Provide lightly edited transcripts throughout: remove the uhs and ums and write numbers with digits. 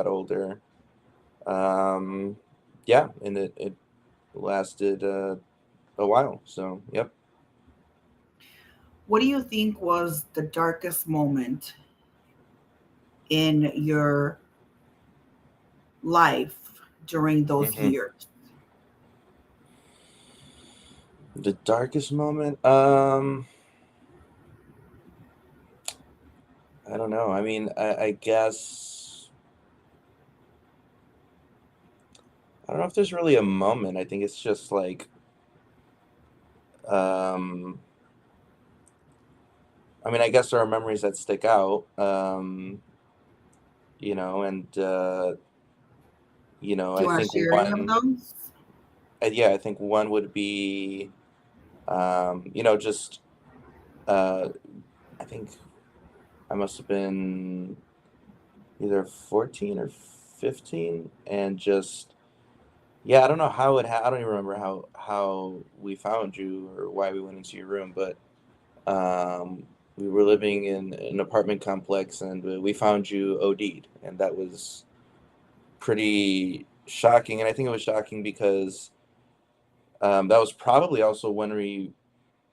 got older. Um, yeah, and it lasted a while. So, yep. What do you think was the darkest moment in your life during those hmm years? The darkest moment. I don't know. I mean, I guess I don't know if there's really a moment. I think it's just like, um, I mean, I guess there are memories that stick out. And Do I you want to think share any of one, those? yeah, I think one would be, just uh, I think I must have been either 14 or 15, and just yeah, I don't know how I don't even remember how we found you or why we went into your room, but we were living in an apartment complex, and we found you OD'd, and that was pretty shocking. And I think it was shocking because that was probably also when we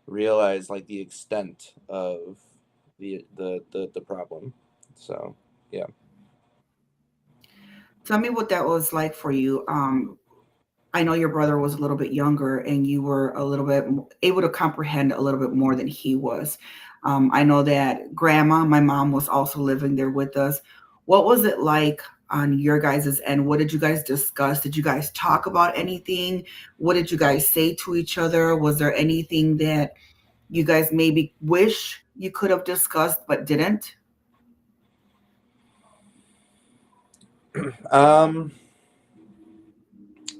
realized like the extent of the problem. So yeah. Tell me what that was like for you. I know your brother was a little bit younger and you were a little bit able to comprehend a little bit more than he was. I know that grandma, my mom, was also living there with us. What was it like on your guys' end? What did you guys discuss? Did you guys talk about anything? What did you guys say to each other? Was there anything that you guys maybe wish you could have discussed but didn't? um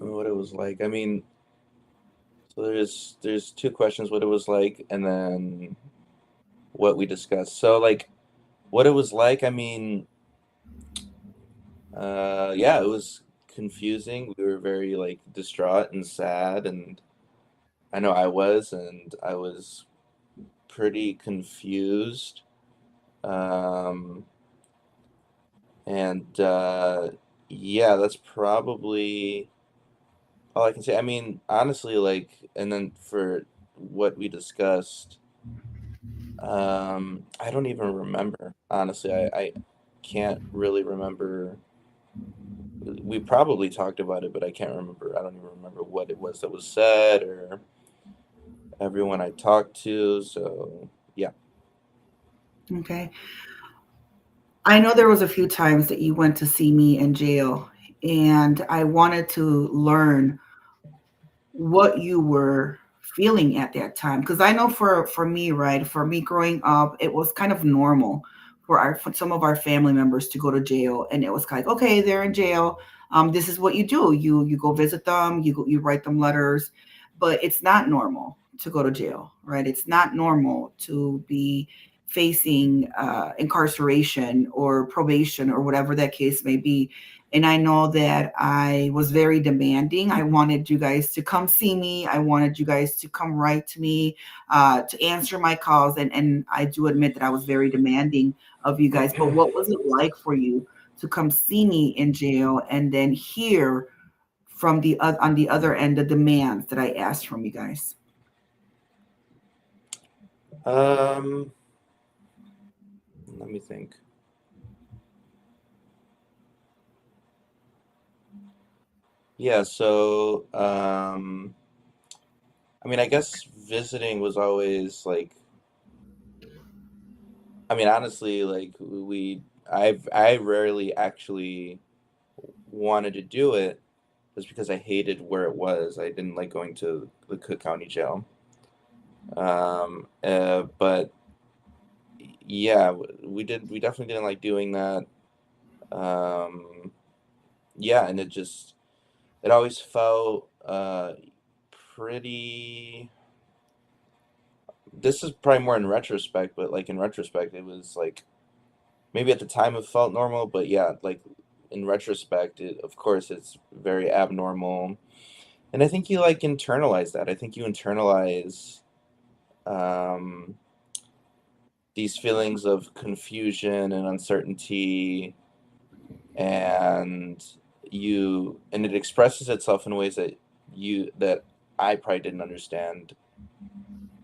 what it was like, I mean, so there's two questions: what it was like, and then what we discussed. So like, what it was like, I mean, yeah, it was confusing. We were very like distraught and sad, and I know I was pretty confused. Um, and yeah, that's probably all I can say. I mean, honestly, like, and then for what we discussed, I don't even remember. Honestly, I can't really remember. We probably talked about it, but I can't remember. I don't even remember what it was that was said or everyone I talked to. So yeah. Okay. I know there was a few times that you went to see me in jail, and I wanted to learn what you were feeling at that time, because I know for me, right, for me growing up, it was kind of normal for some of our family members to go to jail, and it was kind of like, okay, they're in jail. This is what you do. You go visit them. You write them letters, but it's not normal to go to jail, right? It's not normal to be facing incarceration or probation or whatever that case may be. And I know that I was very demanding. I wanted you guys to come see me. I wanted you guys to come write to me, to answer my calls. And I do admit that I was very demanding of you guys. But what was it like for you to come see me in jail and then hear from on the other end the demands that I asked from you guys? Um, Let me think. Yeah, so I mean, I guess visiting was always like, I mean, honestly, like I rarely actually wanted to do it just because I hated where it was. I didn't like going to the Cook County Jail. But yeah, we definitely didn't like doing that. Um, yeah, and it always felt pretty. This is probably more in retrospect, but like in retrospect, it was like maybe at the time it felt normal, but yeah, like in retrospect, of course, it's very abnormal. And I think you like internalize that. I think you internalize um, these feelings of confusion and uncertainty, and it expresses itself in ways that I probably didn't understand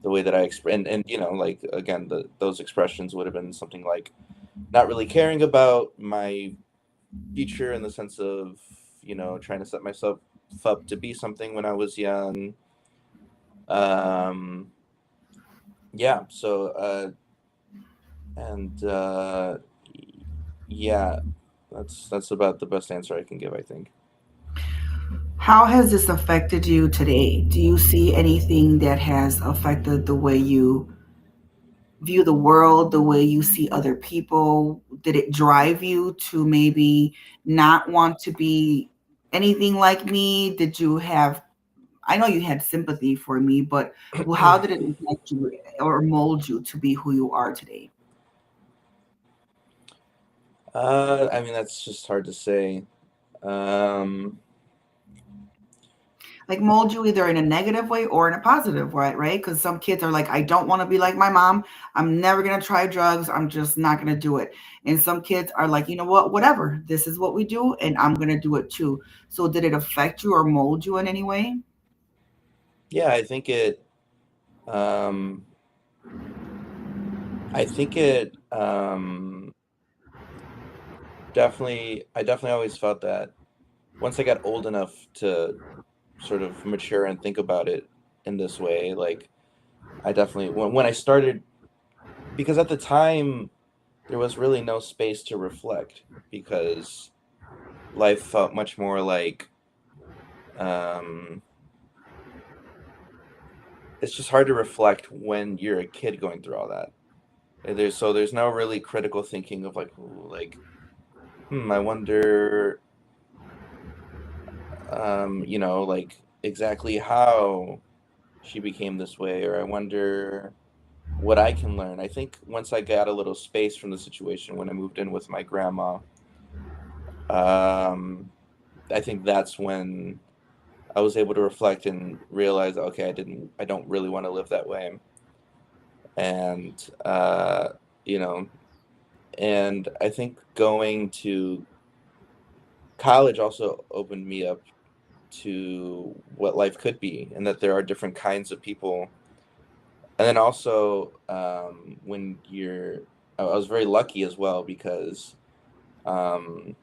the way that I express. And like, again, those expressions would have been something like not really caring about my future in the sense of trying to set myself up to be something when I was young. um yeah, so and yeah, that's about the best answer I can give, I think. How has this affected you today? Do you see anything that has affected the way you view the world, the way you see other people? Did it drive you to maybe not want to be anything like me? Did you have, I know you had sympathy for me, but how did it affect you or mold you to be who you are today? I mean, that's just hard to say. um Like mold you either in a negative way or in a positive way, right? Because some kids are like, I don't want to be like my mom. I'm never going to try drugs. I'm just not going to do it. And some kids are like, you know what, whatever. This is what we do, and I'm going to do it too. So did it affect you or mold you in any way? yeah, um I think it definitely, I definitely always felt that once I got old enough to sort of mature and think about it in this way, like I definitely, when I started, because at the time there was really no space to reflect, because life felt much more like, um it's just hard to reflect when you're a kid going through all that. There's no really critical thinking of like, ooh, like, I wonder, like exactly how she became this way, or I wonder what I can learn. I think once I got a little space from the situation when I moved in with my grandma, um, I think that's when I was able to reflect and realize, okay, I don't really want to live that way. And, you know, and I think going to college also opened me up to what life could be, and that there are different kinds of people. And then also, when I was very lucky as well, because, um,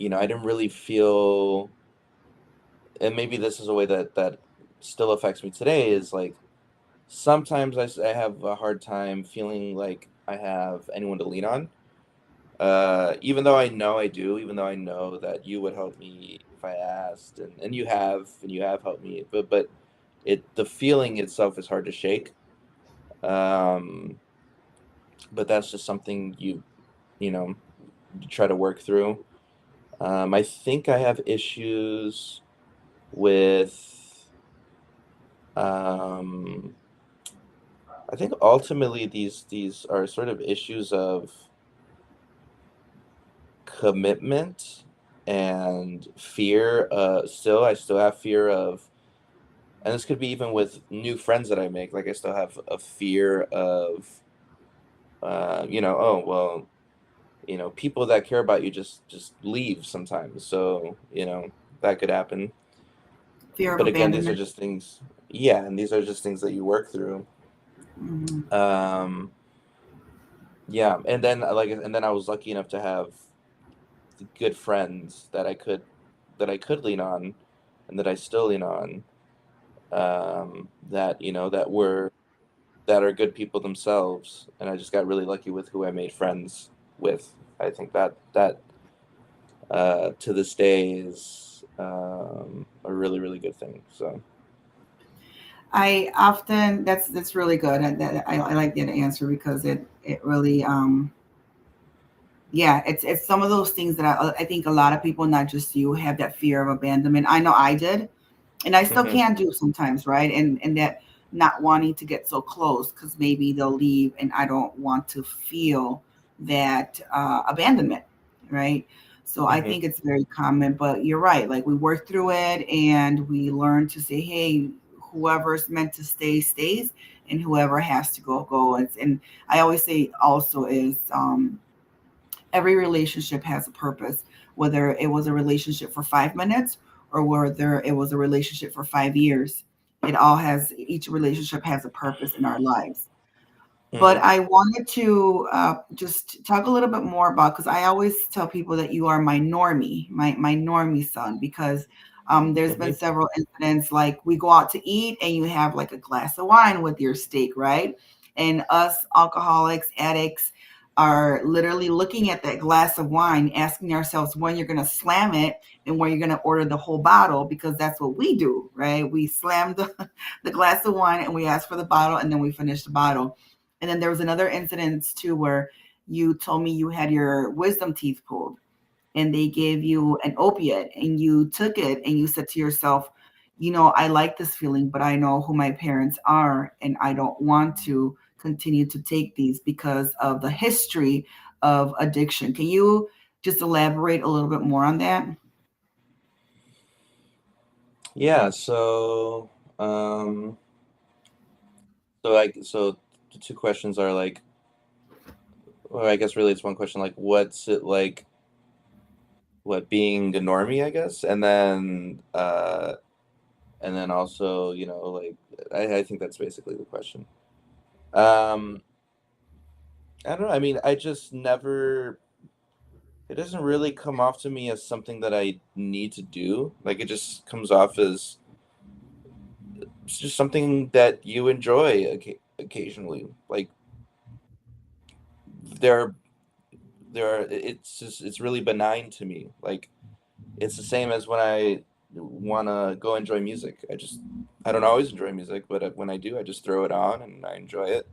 I didn't really feel, and maybe this is a way that still affects me today, is like sometimes I have a hard time feeling like I have anyone to lean on. Even though I know I do, even though I know that you would help me if I asked, and you have helped me, but the feeling itself is hard to shake. Um, but that's just something you know you try to work through. I think I have issues with. Um, I think ultimately these are sort of issues of commitment and fear. Still, I still have fear of, and this could be even with new friends that I make. Like I still have a fear of, oh well, people that care about you just leave sometimes. So that could happen. Fear of But again, these are abandonment. just things. Yeah, and these are just things that you work through. Mhm. Um, yeah, and then I was lucky enough to have good friends that I could lean on, and that I still lean on. That that are good people themselves, and I just got really lucky with who I made friends with. I think that to this day is a really really good thing. So. I often that's really good. I like that answer because it really yeah, it's some of those things that I think a lot of people, not just you, have that fear of abandonment. I know I did, and I still Hmm. can do sometimes, right? And that not wanting to get so close because maybe they'll leave, and I don't want to feel that abandonment, right? So I Hmm. think it's very common, but you're right. Like we work through it, and we learn to say, hey, whoever's meant to stay stays, and whoever has to go goes. And I always say also is Every relationship has a purpose, whether it was a relationship for 5 minutes or whether it was a relationship for 5 years. Each relationship has a purpose in our lives. But Hmm. I wanted to just talk a little bit more about, because I always tell people that you are my normie, my normie son, because there's been Hmm. several incidents like we go out to eat and you have like a glass of wine with your steak, right? And us alcoholics, addicts are literally looking at that glass of wine, asking ourselves when you're going to slam it and when you're going to order the whole bottle, because that's what we do, right? We slam the glass of wine and we ask for the bottle and then we finish the bottle. And then there was another incident too where you told me you had your wisdom teeth pulled and they gave you an opiate and you took it and you said to yourself, I like this feeling, but I know who my parents are and I don't want to continue to take these because of the history of addiction. Can you just elaborate a little bit more on that? Yeah. So the two questions are like, or I guess really it's one question, like what's it like, what being a normie, I guess, and then also, like I think that's basically the question. Um, I don't know. I mean, I just never. It doesn't really come off to me as something that I need to do. Like it just comes off as it's just something that you enjoy occasionally. Like there, there are. It's really benign to me. Like it's the same as when I want to go enjoy music. I don't always enjoy music, but when I do, I just throw it on and I enjoy it,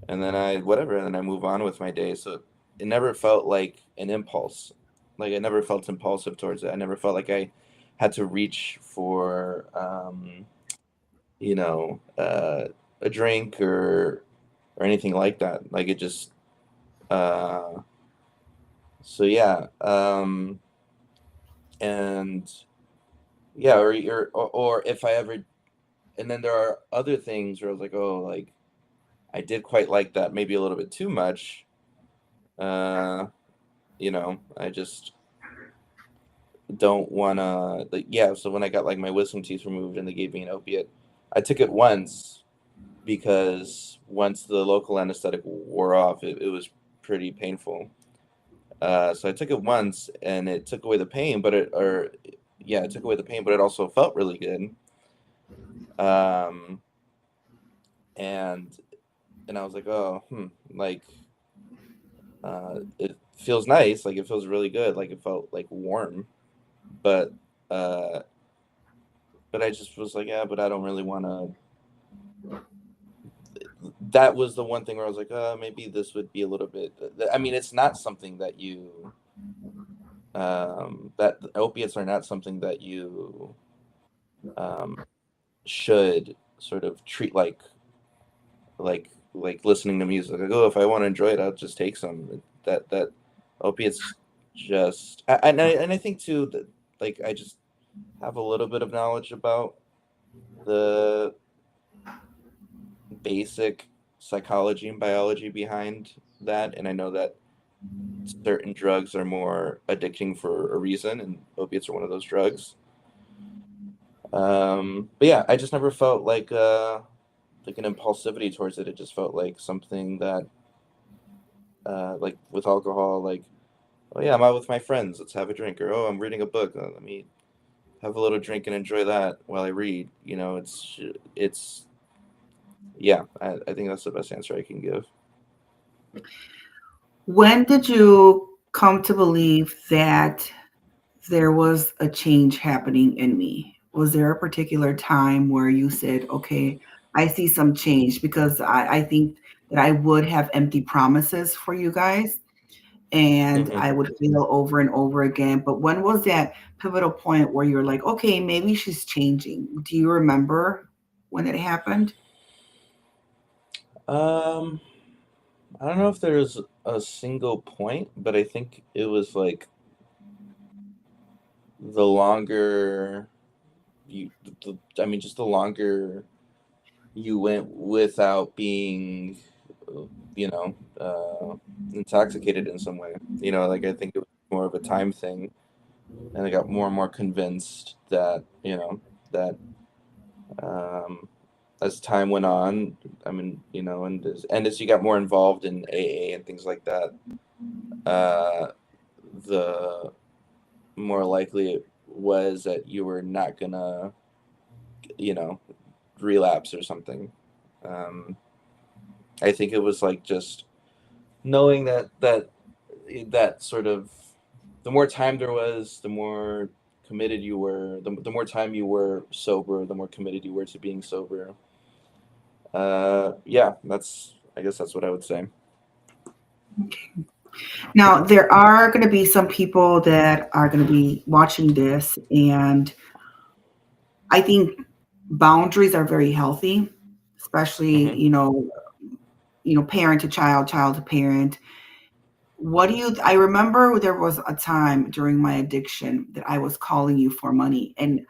and then and then I move on with my day. So it never felt like an impulse. Like I never felt impulsive towards it. I never felt like I had to reach for you know, a drink or anything like that. Like it just uh so yeah. And yeah, or if I ever, and then there are other things where I was like, oh, like I did quite like that, maybe a little bit too much. Uh, I just don't wanna, like, yeah. So when I got like my wisdom teeth removed and they gave me an opiate, I took it once because once the local anesthetic wore off, it was pretty painful. So I took it once and it took away the pain, yeah, it took away the pain, but it also felt really good. Um, and I was like, oh, like it feels nice, like it feels really good, like it felt like warm, but uh, I just was like, yeah, but I don't really want to. That was the one thing where I was like, maybe this would be a little bit. I mean, it's not something that that opiates are not something that you um, should sort of treat like listening to music. Like, oh, if I want to enjoy it, I'll just take some. That opiates just and I think too that like I just have a little bit of knowledge about the basic psychology and biology behind that, and I know that certain drugs are more addicting for a reason, and opiates are one of those drugs. But yeah, I just never felt like an impulsivity towards it. It just felt like something that like with alcohol, like, oh yeah, I'm out with my friends, let's have a drink, or oh, I'm reading a book, let me have a little drink and enjoy that while I read. It's yeah, I think that's the best answer I can give. When did you come to believe that there was a change happening in me? Was there a particular time where you said, okay, I see some change? Because I think that I would have empty promises for you guys and Hmm. I would fail over and over again. But when was that pivotal point where you're like, okay, maybe she's changing? Do you remember when it happened? um I don't know if there's a single point, but I think it was like the longer you I mean just the longer you went without being you know, intoxicated in some way. Like I think it was more of a time thing, and I got more and more convinced that that um, as time went on, I mean, and as you got more involved in AA and things like that, uh, the more likely it was that you were not gonna, you know, relapse or something. Um, I think it was like just knowing that sort of the more time there was, the more committed you were, the more time you were sober, the more committed you were to being sober. Yeah, I guess that's what I would say. Now, there are going to be some people that are going to be watching this, and I think boundaries are very healthy, especially, Hmm. parent to child, child to parent. I remember there was a time during my addiction that I was calling you for money, and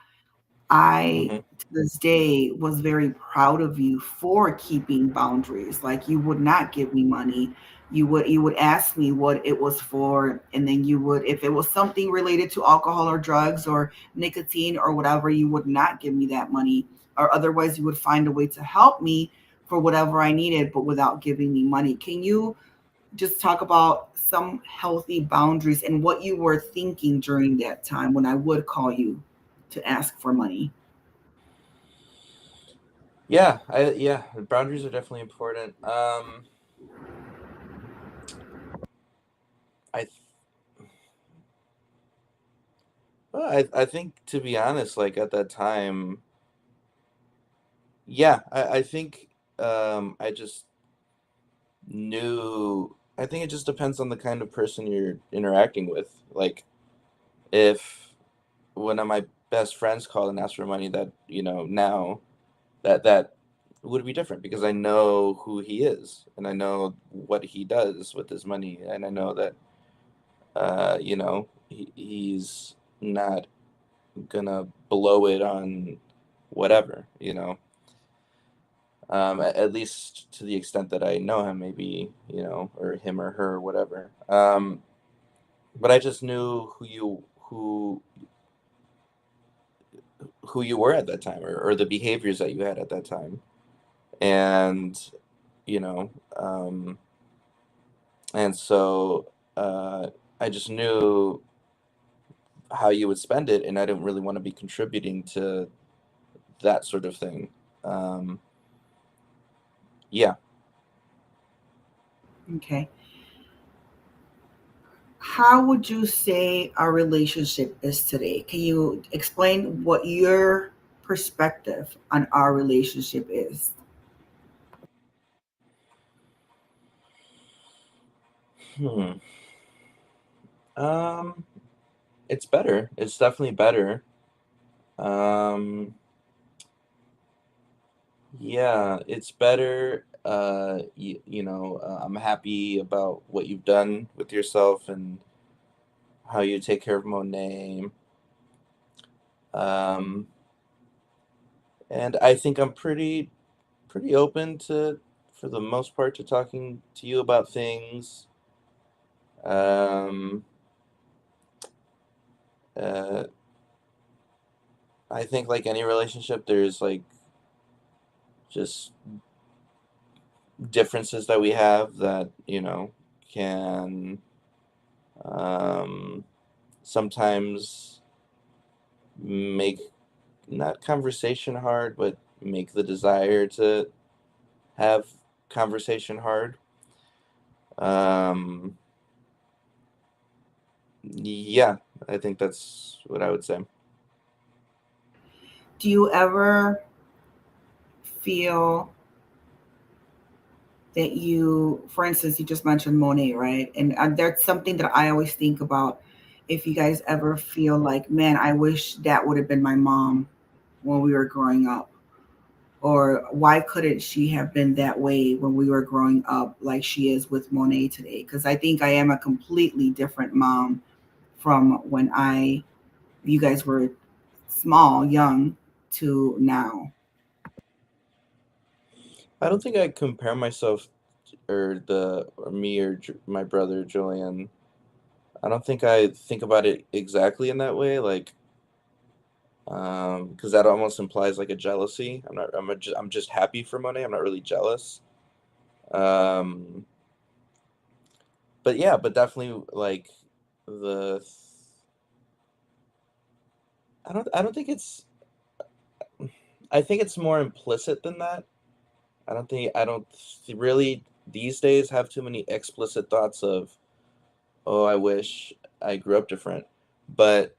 I, Hmm. to this day, was very proud of you for keeping boundaries. Like, you would not give me money. You would ask me what it was for, and then you would, if it was something related to alcohol or drugs or nicotine or whatever, you would not give me that money. Or otherwise you would find a way to help me for whatever I needed, but without giving me money. Can you just talk about some healthy boundaries and what you were thinking during that time when I would call you to ask for money? Yeah, boundaries are definitely important. I th- well, I think, to be honest, like at that time, yeah, I think I just knew. I think it just depends on the kind of person you're interacting with. Like, if one of my best friends called and asked for money, that now that would be different, because I know who he is and I know what he does with his money, and I know that he's not gonna blow it on whatever, at least to the extent that I know him, maybe, or him or her, or whatever. But I just knew who you were at that time, or the behaviors that you had at that time, and you know, um, and so I just knew how you would spend it, and I didn't really want to be contributing to that sort of thing. Um, yeah. Okay. How would you say our relationship is today? Can you explain what your perspective on our relationship is? Hmm. Um, it's better. It's definitely better. Um, yeah, it's better. I'm happy about what you've done with yourself and how you take care of Monet. Um, and I think I'm pretty open to, for the most part, to talking to you about things. Um, uh, I think, like any relationship, there's like just differences that we have that can um, sometimes make, not conversation hard, but make the desire to have conversation hard. Um, yeah, I think that's what I would say. Do you ever feel that for instance, you just mentioned Monet, right? And that's something that I always think about. If you guys ever feel like, man, I wish that would have been my mom when we were growing up, or why couldn't she have been that way when we were growing up like she is with Monet today? Because I think I am a completely different mom from when you guys were small, young, to now. I don't think I compare myself, or me or my brother Julian. I don't think I think about it exactly in that way, like, because that almost implies like a jealousy. I'm just happy for Monet. I'm not really jealous. Um, but yeah, but definitely like the I don't think it's I think it's more implicit than that. I don't really these days have too many explicit thoughts of, oh, I wish I grew up different. But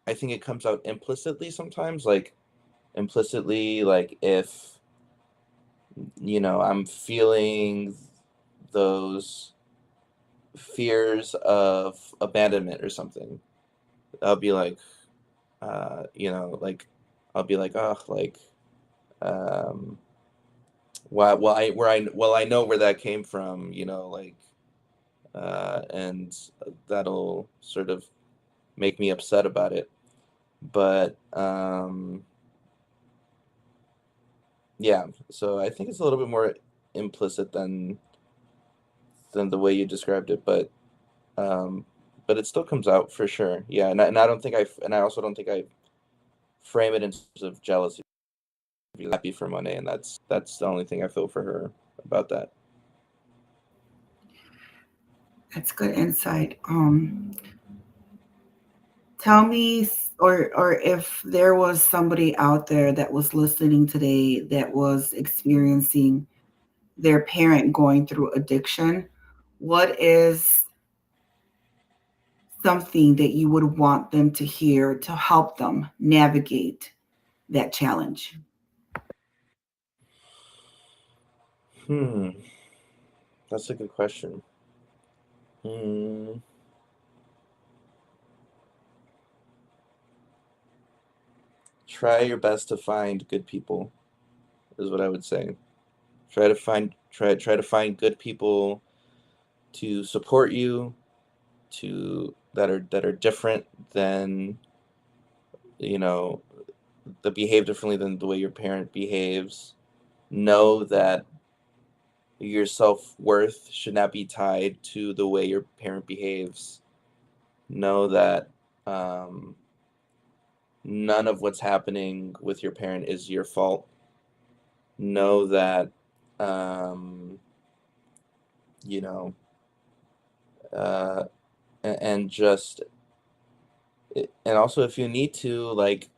I think it comes out implicitly sometimes, like implicitly, like if, I'm feeling those fears of abandonment or something. I'll be like, like, I'll be like, oh, like, um, well, I know where that came from, like, and that'll sort of make me upset about it. But yeah, so I think it's a little bit more implicit than the way you described it, um, but it still comes out for sure. Yeah, and I don't think and I also don't think I frame it in terms of jealousy. I'm happy for Monet, and that's the only thing I feel for her about that. That's good insight. Tell me, or if there was somebody out there that was listening today that was experiencing their parent going through addiction, what is something that you would want them to hear to help them navigate that challenge? Hmm, that's a good question. Hmm, try your best to find good people is what I would say. Try to find good people to support you, to that are different than, you know that behave differently than the way your parent behaves. Know that your self-worth should not be tied to the way your parent behaves. Know that, um, none of what's happening with your parent is your fault. Know that, um, you know uh, and just and also, if you need to, like,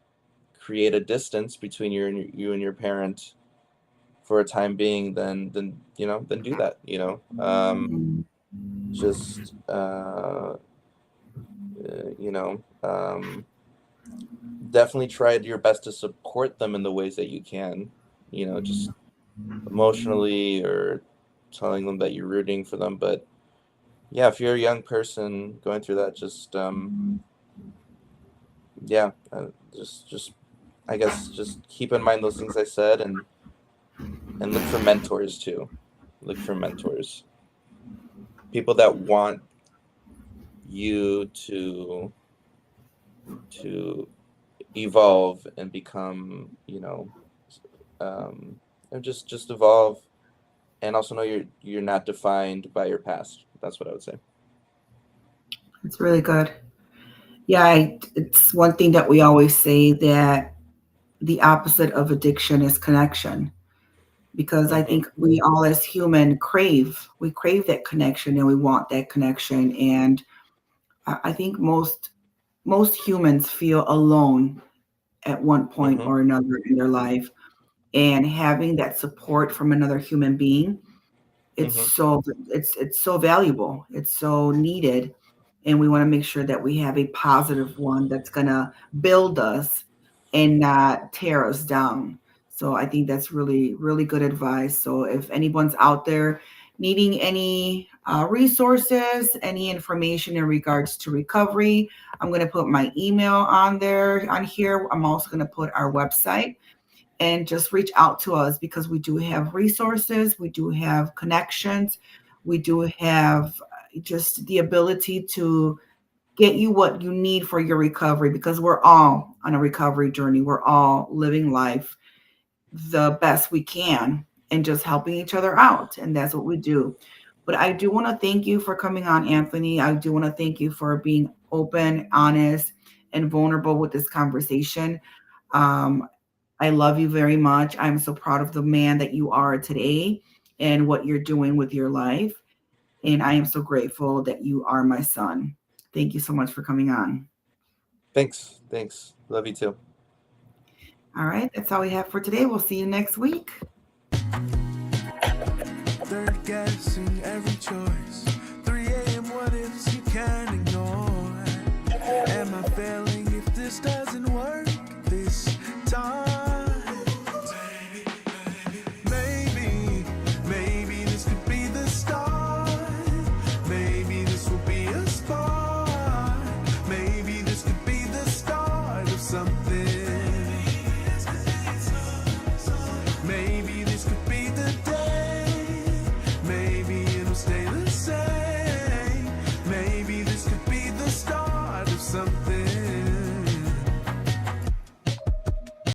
create a distance between you and your parent for a time being, then do that. Mm. Just you know definitely try your best to support them in the ways that you can. Just emotionally, or telling them that you're rooting for them. But yeah, if you're a young person going through that, just yeah, just I guess just keep in mind those things I said, and look for mentors too. Look for mentors, people that want you to evolve and become, um, and just evolve, and also know you're not defined by your past. That's what I would say. It's really good. Yeah, it's one thing that we always say that the opposite of addiction is connection. Because I Mm-hmm. think we all as human we crave that connection and we want that connection. And I think most humans feel alone at one point Mm-hmm. or another in their life. And having that support from another human being, Mm-hmm. it's so valuable. It's so needed. And we want to make sure that we have a positive one that's gonna build us and not tear us down. So I think that's really, really good advice. So if anyone's out there needing any resources, any information in regards to recovery, I'm going to put my email on there on here. I'm also going to put our website, and just reach out to us because we do have resources, we do have connections, we do have just the ability to get you what you need for your recovery, because we're all on a recovery journey. We're all living life the best we can. and just helping each other out. And that's what we do. But I do want to thank you for coming on, Anthony. I do want to thank you for being open, honest, and vulnerable with this conversation. Um, I love you very much. I'm so proud of the man that you are today and what you're doing with your life. And I am so grateful that you are my son. Thank you so much for coming on. Thanks. Thanks. Love you too. All right, that's all we have for today. We'll see you next week. Third guessing every choice. 3 a.m. what ifs you can't ignore. Am I failing if this doesn't work this time? Maybe this could be the start. Maybe this will be a spark. Maybe this could be the start of something. Maybe this could be the day. Maybe it'll stay the same. Maybe this could be the start of something.